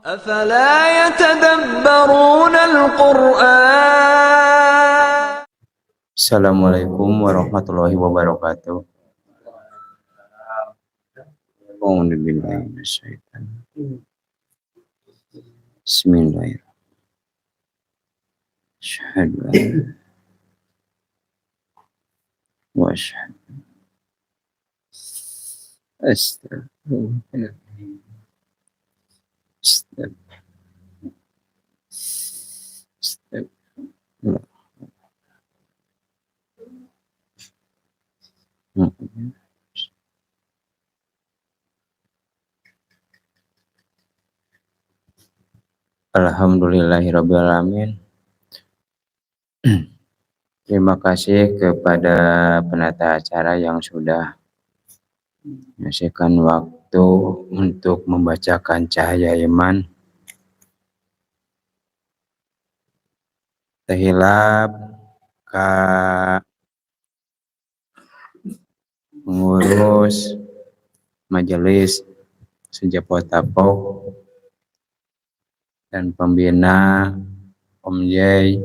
أفلا يتدبرون القرآن. Assalamualaikum warahmatullahi wabarakatuh. Bismillahirrahmanirrahim. Asyhadu an wa asyhadu astaghfirullah. Astagfirullah. Alhamdulillahirabbil alamin. Terima kasih kepada penata acara yang sudah menyediakan waktu untuk membacakan cahaya iman. Tahilap ka pengurus majelis Sejapot Tapok dan pembina Om Jay,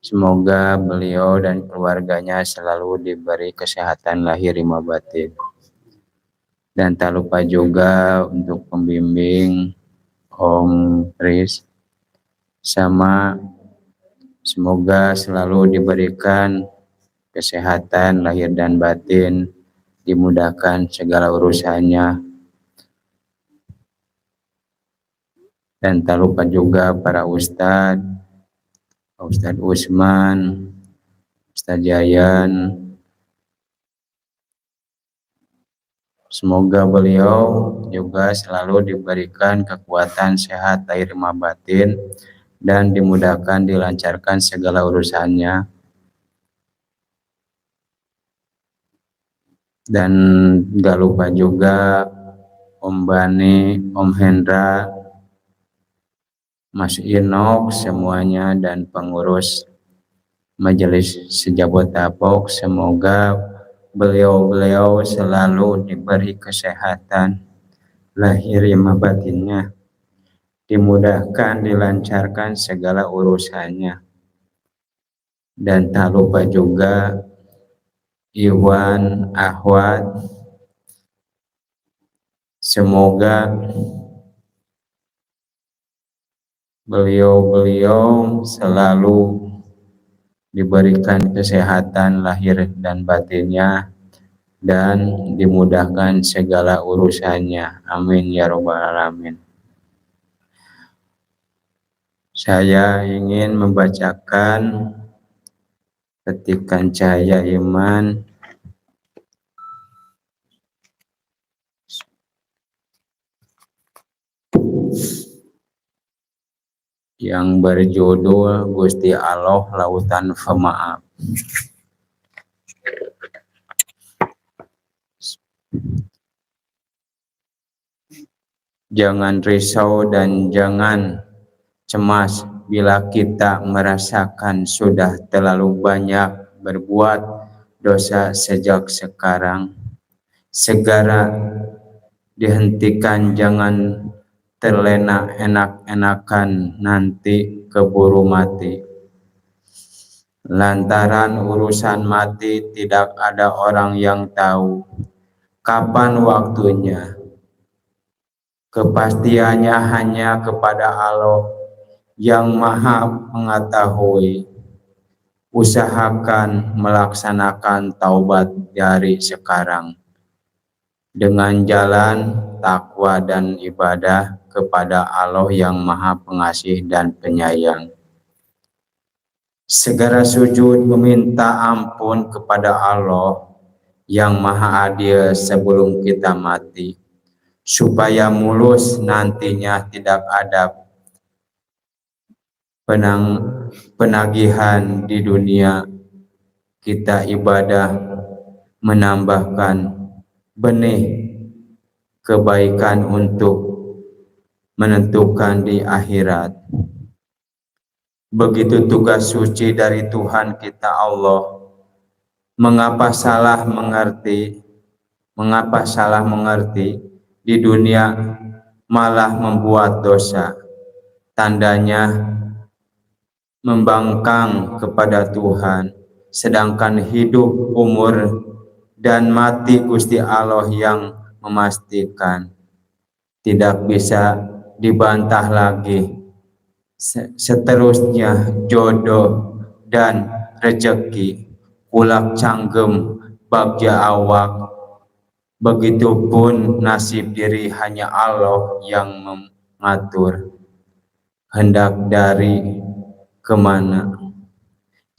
semoga beliau dan keluarganya selalu diberi kesehatan lahir lima batin. Dan tak lupa juga untuk pembimbing Om Riz, sama semoga selalu diberikan kesehatan lahir dan batin, dimudahkan segala urusannya. Dan tak lupa juga para Ustadz Usman, Ustadz Jayan. Semoga beliau juga selalu diberikan kekuatan sehat lahir lima batin dan dimudahkan, dilancarkan segala urusannya. Dan gak lupa juga Om Bani, Om Hendra, Mas Inok, semuanya, dan pengurus Majelis Sejapot Tapok. Semoga beliau selalu diberi kesehatan lahir lima batinnya, dimudahkan, dilancarkan segala urusannya. Dan tak lupa juga Iwan Ahwat, semoga beliau selalu diberikan kesehatan lahir dan batinnya dan dimudahkan segala urusannya. Amin ya robbal alamin. Saya ingin membacakan petikan cahaya iman yang berjudul Gusti Allah Lautan Pemaaf. Jangan risau dan jangan cemas bila kita merasakan sudah terlalu banyak berbuat dosa sejak sekarang. Segera dihentikan, jangan terlena enak-enakan nanti keburu mati. Lantaran urusan mati tidak ada orang yang tahu kapan waktunya. Kepastiannya hanya kepada Allah yang Maha Mengetahui. Usahakan melaksanakan taubat dari sekarang dengan jalan takwa dan ibadah kepada Allah yang Maha Pengasih dan Penyayang. Segera sujud meminta ampun kepada Allah yang Maha Adil sebelum kita mati, supaya mulus nantinya tidak ada penagihan di dunia. Kita ibadah menambahkan benih kebaikan untuk menentukan di akhirat. Begitu tugas suci dari Tuhan kita Allah. Mengapa salah mengerti di dunia malah membuat dosa. Tandanya membangkang kepada Tuhan, sedangkan hidup, umur, dan mati Gusti Allah yang memastikan. Tidak bisa dibantah lagi. Seterusnya jodoh dan rezeki, kulak canggem, bagja awak. Begitupun nasib diri, hanya Allah yang mengatur hendak dari kemana.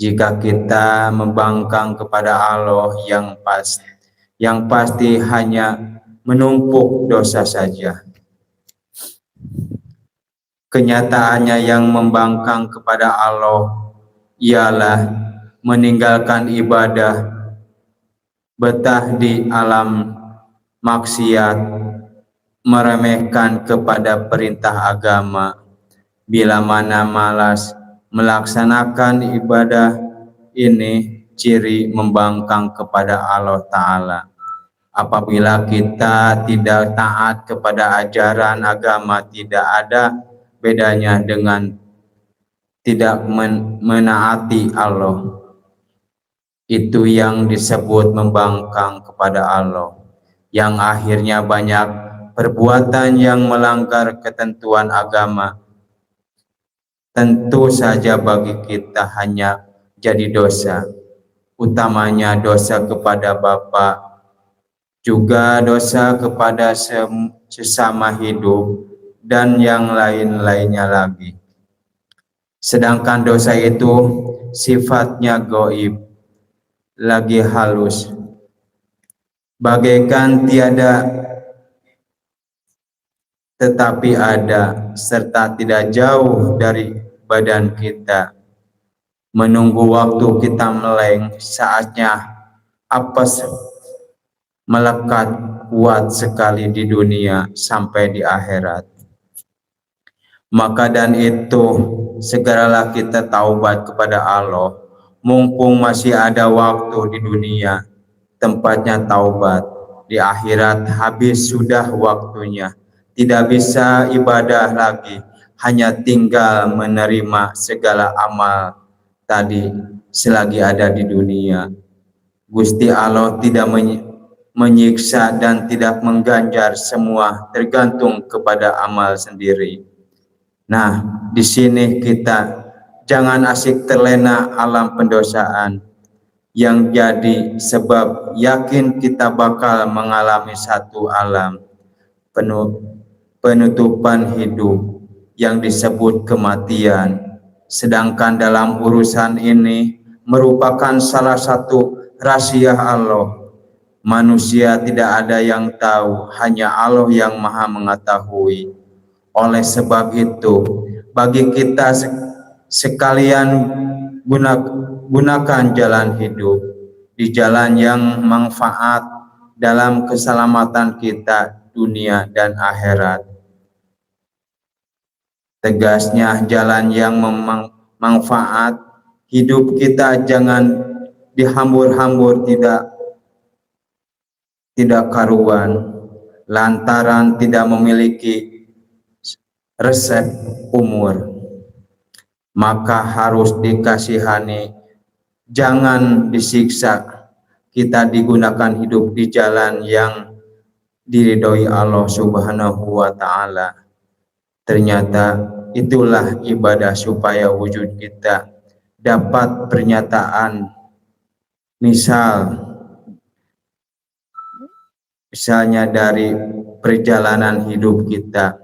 Jika kita membangkang kepada Allah, yang pasti hanya menumpuk dosa saja. Kenyataannya yang membangkang kepada Allah ialah meninggalkan ibadah, betah di alam maksiat, meremehkan kepada perintah agama, bila mana malas melaksanakan ibadah. Ini ciri membangkang kepada Allah Ta'ala. Apabila kita tidak taat kepada ajaran agama, tidak ada bedanya dengan tidak menaati Allah. Itu yang disebut membangkang kepada Allah, yang akhirnya banyak perbuatan yang melanggar ketentuan agama. Tentu saja bagi kita hanya jadi dosa, utamanya dosa kepada Bapa, juga dosa kepada sesama hidup, dan yang lain-lainnya lagi. Sedangkan dosa itu sifatnya gaib, lagi halus, bagaikan tiada tetapi ada, serta tidak jauh dari badan kita. Menunggu waktu kita meleng, saatnya apes melekat kuat sekali di dunia sampai di akhirat. Maka dan itu, segeralah kita taubat kepada Allah, mumpung masih ada waktu di dunia. Tempatnya taubat, di akhirat habis sudah waktunya. Tidak bisa ibadah lagi, hanya tinggal menerima segala amal tadi selagi ada di dunia. Gusti Allah tidak menyiksa dan tidak mengganjar, semua tergantung kepada amal sendiri. Nah, di sini kita jangan asik terlena alam pendosaan yang jadi sebab yakin kita bakal mengalami satu alam penutupan hidup yang disebut kematian. Sedangkan dalam urusan ini merupakan salah satu rahasia Allah. Manusia tidak ada yang tahu, hanya Allah yang Maha mengetahui. Oleh sebab itu, bagi kita sekalian gunakan jalan hidup di jalan yang manfaat dalam keselamatan kita dunia dan akhirat. Tegasnya, jalan yang manfaat hidup kita jangan dihambur-hambur, tidak karuan, lantaran tidak memiliki resep umur, maka harus dikasihani, jangan disiksa. Kita digunakan hidup di jalan yang diridhoi Allah Subhanahu wa Ta'ala. Ternyata itulah ibadah, supaya wujud kita dapat pernyataan. Misalnya dari perjalanan hidup kita,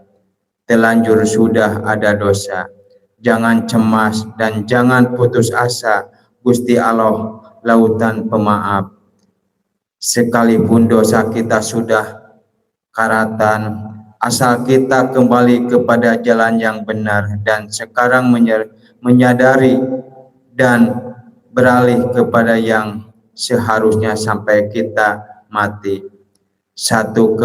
telanjur sudah ada dosa, jangan cemas dan jangan putus asa. Gusti Allah lautan pemaaf. Sekalipun dosa kita sudah karatan, asal kita kembali kepada jalan yang benar dan sekarang menyadari dan beralih kepada yang seharusnya sampai kita mati. Satu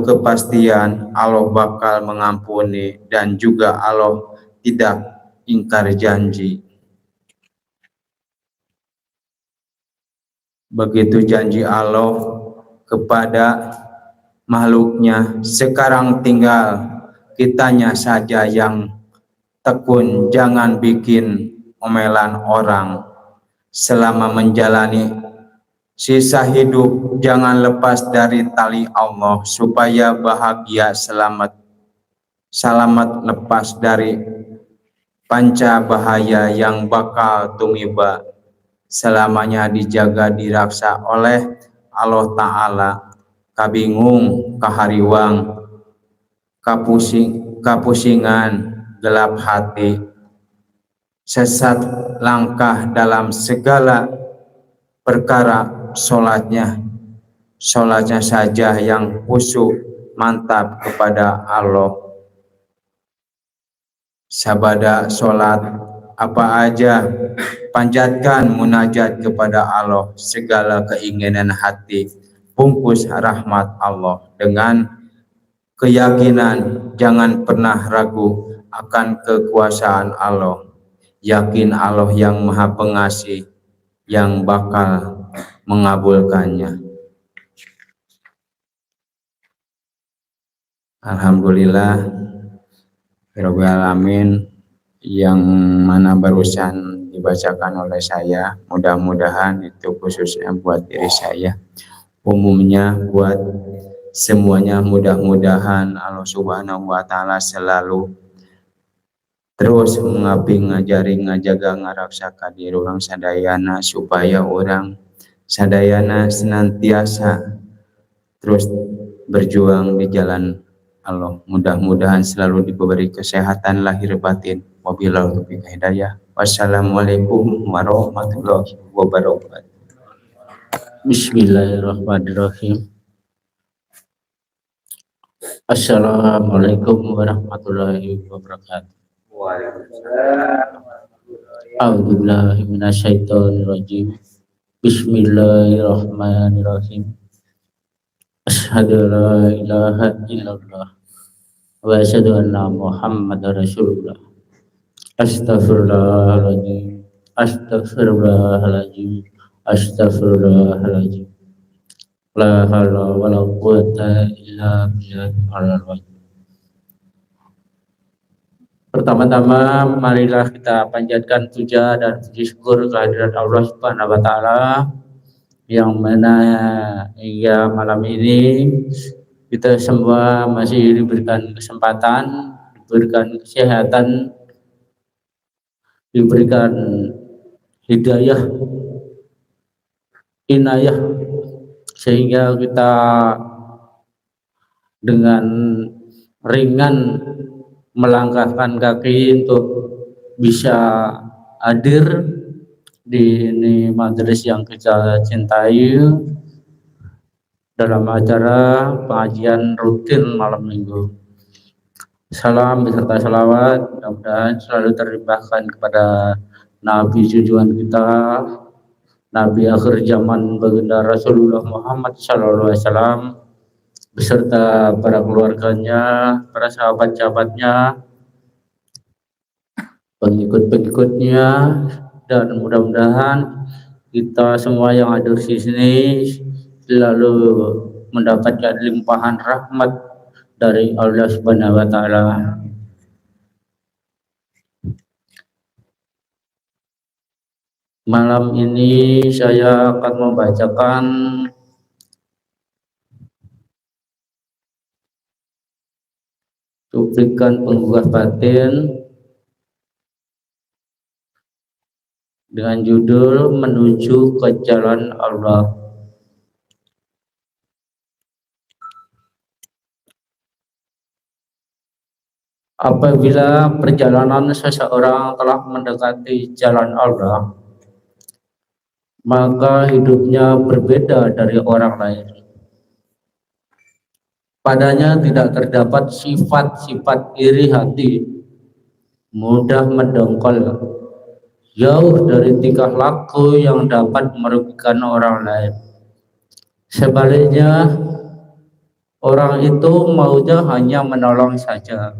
kepastian, Allah bakal mengampuni dan juga Allah tidak ingkar janji. Begitu janji Allah kepada makhluknya. Sekarang tinggal kitanya saja yang tekun, jangan bikin omelan orang. Selama menjalani sisa hidup, jangan lepas dari tali Allah supaya bahagia selamat lepas dari panca bahaya yang bakal tumiba. Selamanya dijaga diraksa oleh Allah Ta'ala. Kabingung, kahariwang, kapusingan, gelap hati, sesat langkah dalam segala perkara. Sholatnya saja yang khusyuk mantap kepada Allah. Sabada sholat apa aja, panjatkan munajat kepada Allah. Segala keinginan hati bungkus rahmat Allah. Dengan keyakinan jangan pernah ragu akan kekuasaan Allah. Yakin Allah yang maha pengasih yang bakal mengabulkannya. Alhamdulillah Rabbil Alamin, yang mana barusan dibacakan oleh saya, mudah-mudahan itu khususnya buat diri saya, umumnya buat semuanya. Mudah-mudahan Allah Subhanahu wa Ta'ala selalu terus mengabdi, ngajari, ngajaga, ngaraksakan diri orang sadayana, supaya orang sadayana senantiasa terus berjuang di jalan Allah. Mudah-mudahan selalu diberi kesehatan lahir batin. Wabillahi taufiq hidayah. Wassalamualaikum warahmatullahi wabarakatuh. Bismillahirrahmanirrahim. Assalamualaikum warahmatullahi wabarakatuh. A'udzubillahi minasyaitonirrajim. Bismillahirrahmanirrahim. Asyhadu an la ilaha illallah wa asyhadu anna Muhammadar Rasulullah. Astaghfirullahaladzim. Astaghfirullahaladzim. Astaghfirullahaladzim. La haula wa la quwwata illa billahil. Pertama-tama marilah kita panjatkan puja dan puji syukur kehadirat Allah Subhanahu wa Ta'ala, yang mana hingga malam ini kita semua masih diberikan kesempatan, diberikan kesehatan, diberikan hidayah, inayah, sehingga kita dengan ringan melangkahkan kaki untuk bisa hadir di ini majelis yang kita cintai dalam acara pengajian rutin malam minggu. Salam beserta salawat mudah-mudahan selalu terlimpahkan kepada Nabi junjungan kita, Nabi akhir zaman baginda Rasulullah Muhammad SAW, beserta para keluarganya, para sahabat-sahabatnya, pengikut-pengikutnya, dan mudah-mudahan kita semua yang hadir di sini selalu mendapatkan limpahan rahmat dari Allah Subhanahu wa Ta'ala. Malam ini saya akan membacakan cuplikan penggugah batin dengan judul Menuju ke Jalan Allah. Apabila perjalanan seseorang telah mendekati jalan Allah, maka hidupnya berbeda dari orang lain. Padanya tidak terdapat sifat-sifat iri hati, mudah mendongkol, jauh dari tingkah laku yang dapat merugikan orang lain. Sebaliknya, orang itu maunya hanya menolong saja.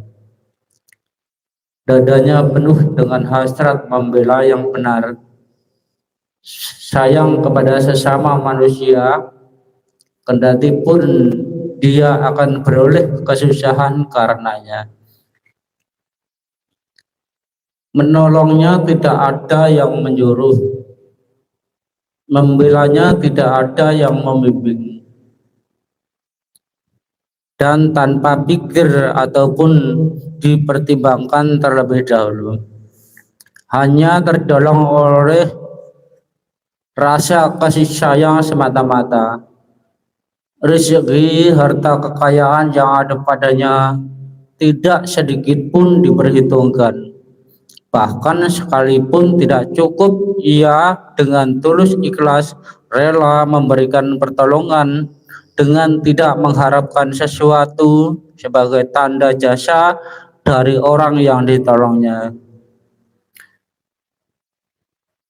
Dadanya penuh dengan hasrat membela yang benar, sayang kepada sesama manusia, kendati pun dia akan beroleh kesusahan karenanya. Menolongnya tidak ada yang menyuruh, membelanya tidak ada yang membimbing, dan tanpa pikir ataupun dipertimbangkan terlebih dahulu, hanya terdolong oleh rasa kasih sayang semata-mata. Rezeki, harta kekayaan yang ada padanya tidak sedikit pun diperhitungkan. Bahkan sekalipun tidak cukup, ia dengan tulus ikhlas rela memberikan pertolongan dengan tidak mengharapkan sesuatu sebagai tanda jasa dari orang yang ditolongnya.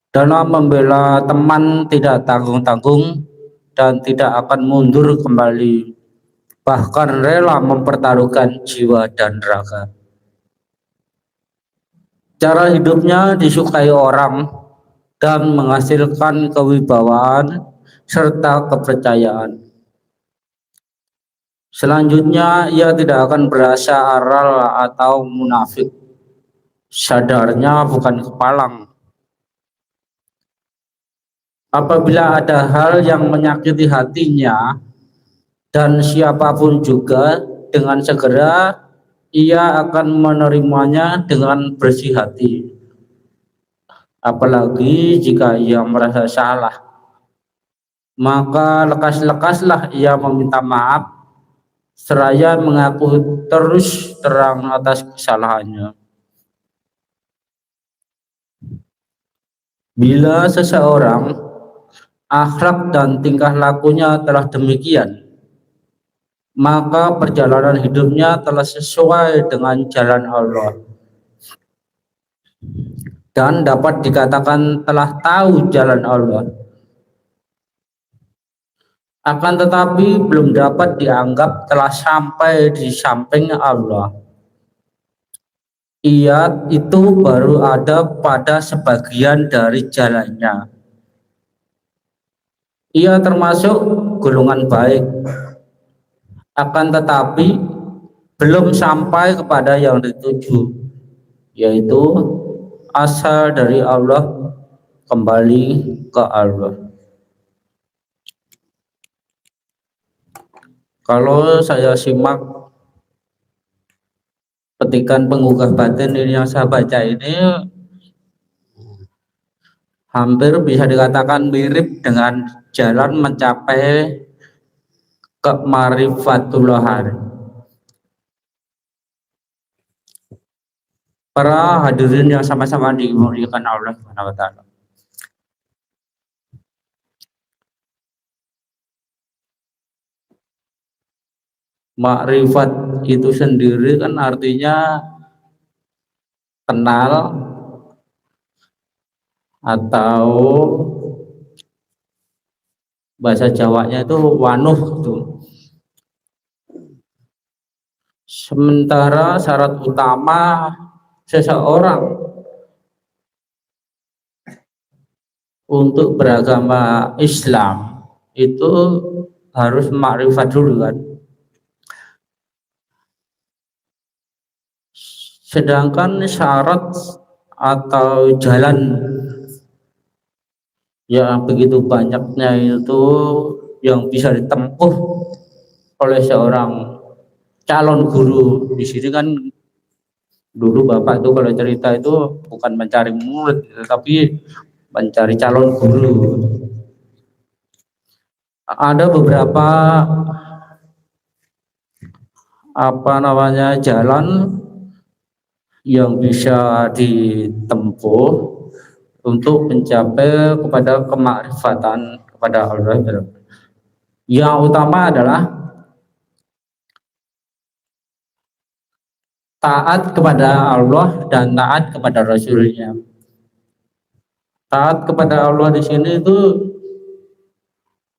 Dalam membela teman tidak tanggung-tanggung dan tidak akan mundur kembali, bahkan rela mempertaruhkan jiwa dan raga. Cara hidupnya disukai orang dan menghasilkan kewibawaan serta kepercayaan. Selanjutnya, ia tidak akan berasa aral atau munafik. Sadarnya bukan kepalang. Apabila ada hal yang menyakiti hatinya, dan siapapun juga, dengan segera ia akan menerimanya dengan bersih hati. Apalagi jika ia merasa salah, maka lekas-lekaslah ia meminta maaf seraya mengaku terus terang atas kesalahannya. Bila seseorang akhlak dan tingkah lakunya telah demikian, maka perjalanan hidupnya telah sesuai dengan jalan Allah dan dapat dikatakan telah tahu jalan Allah. Akan tetapi belum dapat dianggap telah sampai di samping Allah. Ia itu baru ada pada sebagian dari jalannya. Ia termasuk golongan baik, akan tetapi belum sampai kepada yang dituju, yaitu asal dari Allah kembali ke Allah. Kalau saya simak petikan penggugah batin ini yang saya baca ini, hampir bisa dikatakan mirip dengan jalan mencapai kemarifatullah. Para hadirin yang sama-sama dimuliakan Allah Subhanahu wa taala. Makrifat itu sendiri kan artinya kenal atau bahasa Jawanya itu wanuh tuh. Sementara syarat utama seseorang untuk beragama Islam itu harus makrifat dulu kan. Sedangkan syarat atau jalan yang begitu banyaknya itu yang bisa ditempuh oleh seorang calon guru. Di sini kan dulu Bapak itu kalau cerita itu bukan mencari murid, tetapi mencari calon guru. Ada beberapa jalan yang bisa ditempuh untuk mencapai kepada kemakrifatan kepada Allah. Yang utama adalah taat kepada Allah dan taat kepada Rasulnya. Taat kepada Allah di sini itu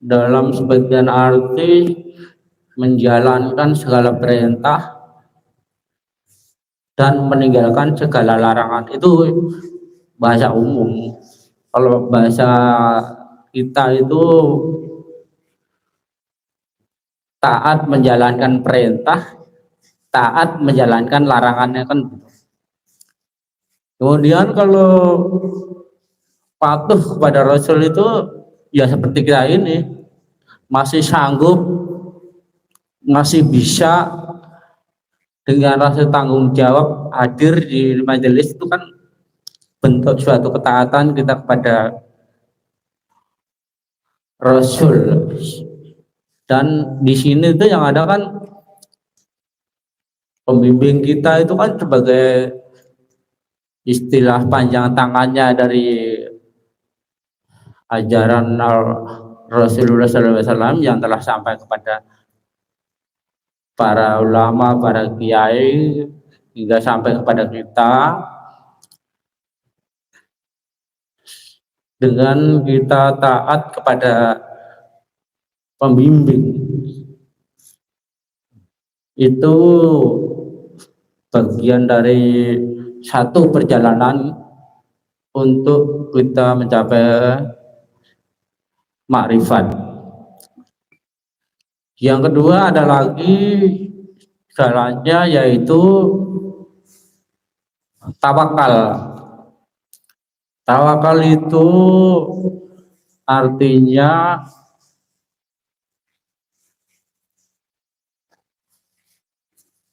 dalam sebagian arti menjalankan segala perintah dan meninggalkan segala larangan. Itu bahasa umum. Kalau bahasa kita itu taat menjalankan perintah, taat menjalankan larangannya kan. Kemudian kalau patuh kepada Rasul itu ya seperti kita ini, masih sanggup, masih bisa dengan rasa tanggung jawab hadir di majelis, itu kan bentuk suatu ketaatan kita kepada Rasul. Dan di sini itu yang ada kan pembimbing kita itu kan sebagai istilah panjang tangannya dari ajaran Rasulullah SAW yang telah sampai kepada para ulama, para kiai, hingga sampai kepada kita. Dengan kita taat kepada pembimbing, itu bagian dari satu perjalanan untuk kita mencapai makrifat. Yang kedua ada lagi jalannya, yaitu tawakal. Tawakal itu artinya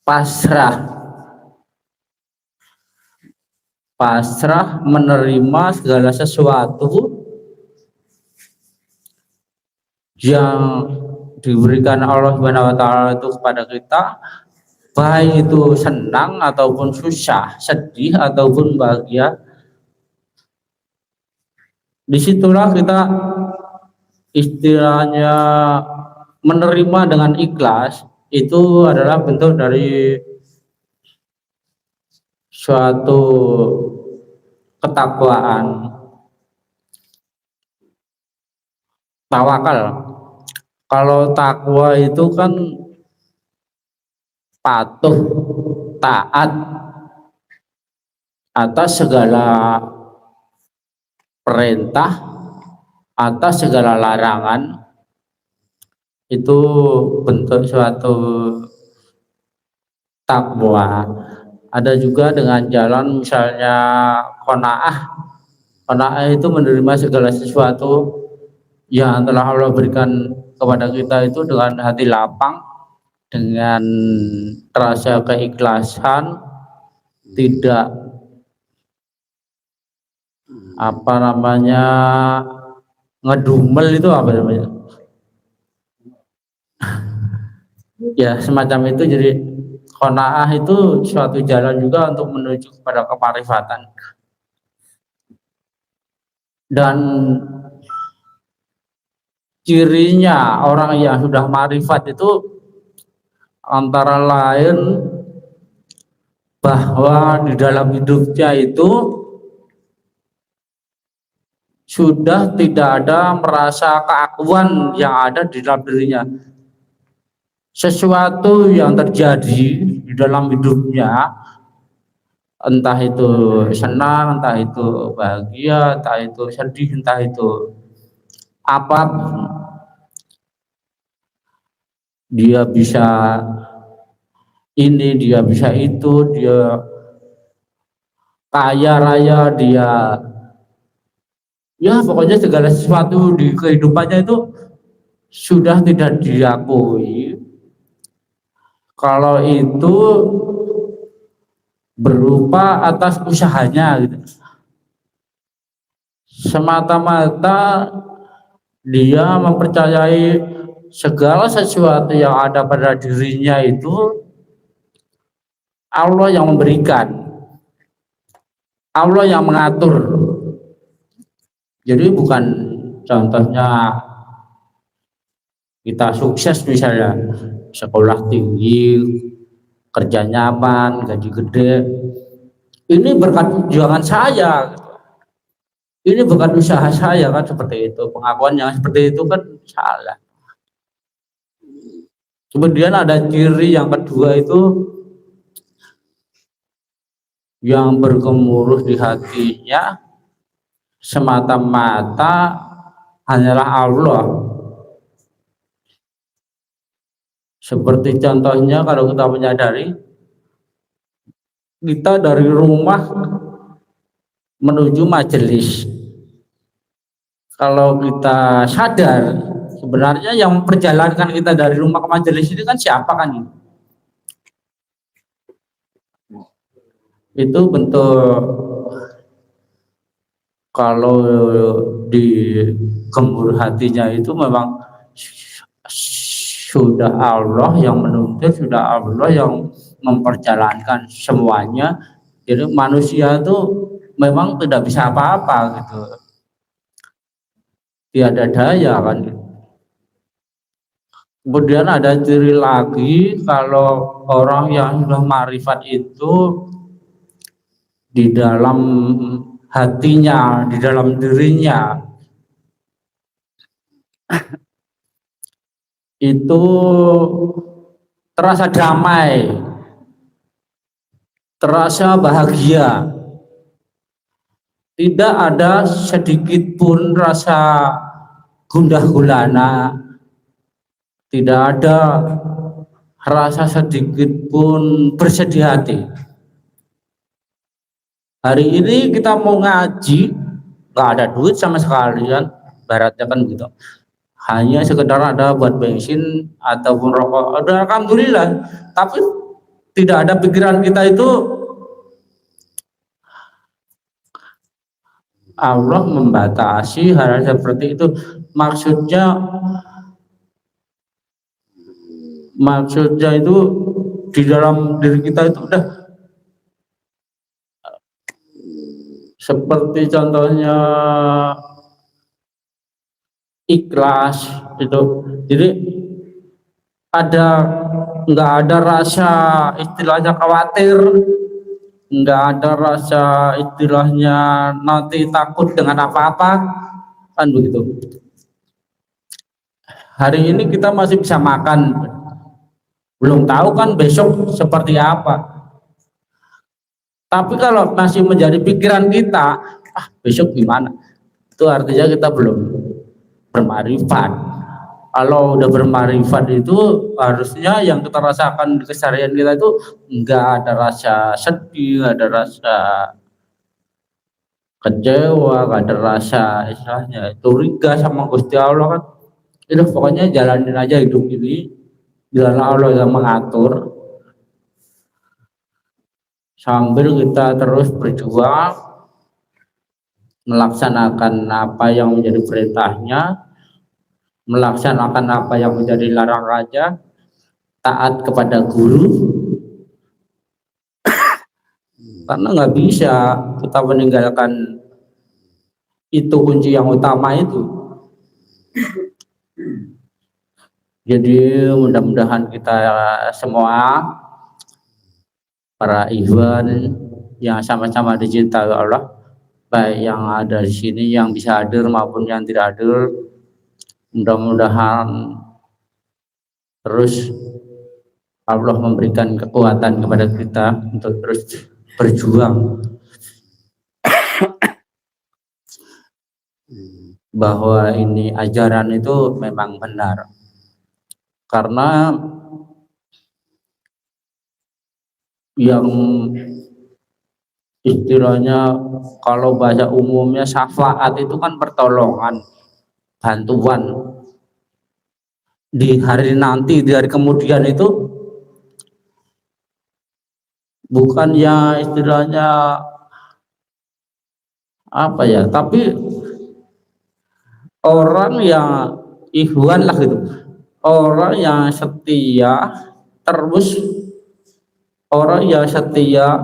pasrah menerima segala sesuatu yang diberikan Allah Subhanahu wa taala itu kepada kita, baik itu senang ataupun susah, sedih ataupun bahagia. Disitulah kita istilahnya menerima dengan ikhlas, itu adalah bentuk dari suatu ketakwaan. Tawakal, kalau takwa itu kan patuh, taat atas segala perintah, atas segala larangan, itu bentuk suatu takwa. Ada juga dengan jalan misalnya qanaah. Qanaah itu menerima segala sesuatu yang telah Allah berikan kepada kita itu dengan hati lapang, dengan rasa keikhlasan, tidak ngedumel, itu apa namanya ya semacam itu. Jadi qanaah itu suatu jalan juga untuk menuju kepada kemarifatan. Dan cirinya orang yang sudah marifat itu antara lain bahwa di dalam hidupnya itu sudah tidak ada merasa keakuan yang ada di dalam dirinya. Sesuatu yang terjadi di dalam hidupnya, entah itu senang, entah itu bahagia, entah itu sedih, entah itu apapun, dia bisa ini, dia bisa itu, dia kaya raya, dia ya pokoknya segala sesuatu di kehidupannya itu sudah tidak diakui kalau itu berupa atas usahanya gitu. Semata-mata dia mempercayai segala sesuatu yang ada pada dirinya itu Allah yang memberikan, Allah yang mengatur. Jadi bukan contohnya kita sukses misalnya sekolah tinggi, kerja nyaman, gaji gede, ini berkat perjuangan saya, ini bukan usaha saya, kan seperti itu. Pengakuan yang seperti itu kan salah. Kemudian ada ciri yang kedua itu yang bergemuruh di hatinya semata-mata hanyalah Allah. Seperti contohnya kalau kita menyadari kita dari rumah menuju majelis, kalau kita sadar sebenarnya yang memperjalankan kita dari rumah ke majelis ini kan siapa kan? Itu bentuk, kalau di gembur hatinya itu memang sudah Allah yang menuntut, sudah Allah yang memperjalankan semuanya. Jadi manusia itu memang tidak bisa apa-apa gitu, tiada daya kan. Kemudian ada ciri lagi, kalau orang yang sudah ma'rifat itu di dalam hatinya, di dalam dirinya itu terasa damai, terasa bahagia, tidak ada sedikit pun rasa gundah gulana, tidak ada rasa sedikit pun bersedih hati. Hari ini kita mau ngaji, nggak ada duit sama sekali kan, baratnya kan gitu. Hanya sekedar ada buat bensin ataupun rokok, ada alhamdulillah. Tapi tidak ada pikiran kita itu Allah membatasi hal seperti itu. Maksudnya itu di dalam diri kita itu udah seperti contohnya ikhlas itu. Jadi nggak ada rasa istilahnya khawatir, nggak ada rasa istilahnya nanti takut dengan apa-apa kan begitu. Hari ini kita masih bisa makan, belum tahu kan besok seperti apa. Tapi kalau masih menjadi pikiran kita, besok gimana, itu artinya kita belum bermarifat. Kalau udah bermarifat itu harusnya yang kita rasakan di keseharian kita itu nggak ada rasa sedih, nggak ada rasa kecewa, nggak ada rasa istilahnya curiga sama Gusti Allah kan. Itu pokoknya jalanin aja hidup ini, jalan Allah yang mengatur, sambil kita terus berjuang melaksanakan apa yang menjadi perintahnya, melaksanakan apa yang menjadi larangannya, taat kepada guru. Karena nggak bisa kita meninggalkan itu, kunci yang utama itu. Jadi mudah-mudahan kita semua para ikhwan yang sama-sama dicintai Allah, baik yang ada di sini yang bisa hadir maupun yang tidak hadir, mudah-mudahan terus Allah memberikan kekuatan kepada kita untuk terus berjuang bahwa ini ajaran itu memang benar. Karena yang istilahnya kalau bahasa umumnya syafaat itu kan pertolongan, bantuan di hari nanti, di hari kemudian itu bukan ya istilahnya apa ya, tapi orang yang ikhwan lah gitu, orang yang setia, terus orang yang setia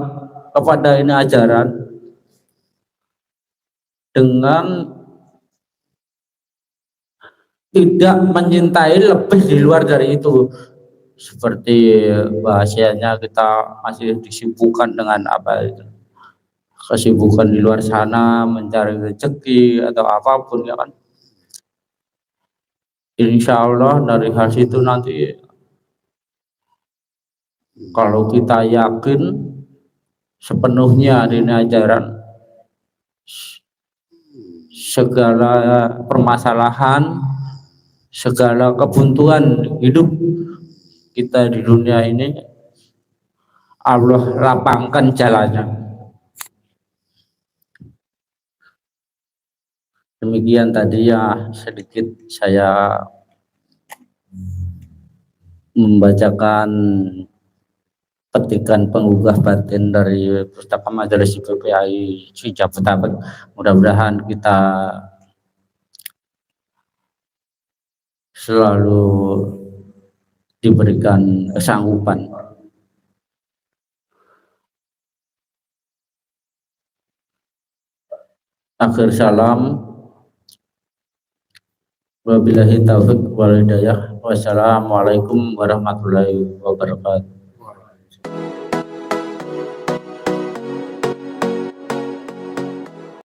kepada ini ajaran dengan tidak mencintai lebih di luar dari itu. Seperti bahasanya kita masih disibukkan dengan apa itu, kesibukan di luar sana mencari rezeki atau apapun ya kan. Insya Allah dari hasil itu nanti kalau kita yakin sepenuhnya dengan ajaran, segala permasalahan, segala kebuntuan hidup kita di dunia ini Allah lapangkan jalannya. Demikian tadi ya sedikit saya membacakan petikan penggugah batin dari Pustaka Majelis IPPAI Jabodetabek. Mudah-mudahan kita selalu diberikan kesanggupan. Akhir salam. Wabillahi taufiq wal hidayah. Wassalamualaikum warahmatullahi wabarakatuh.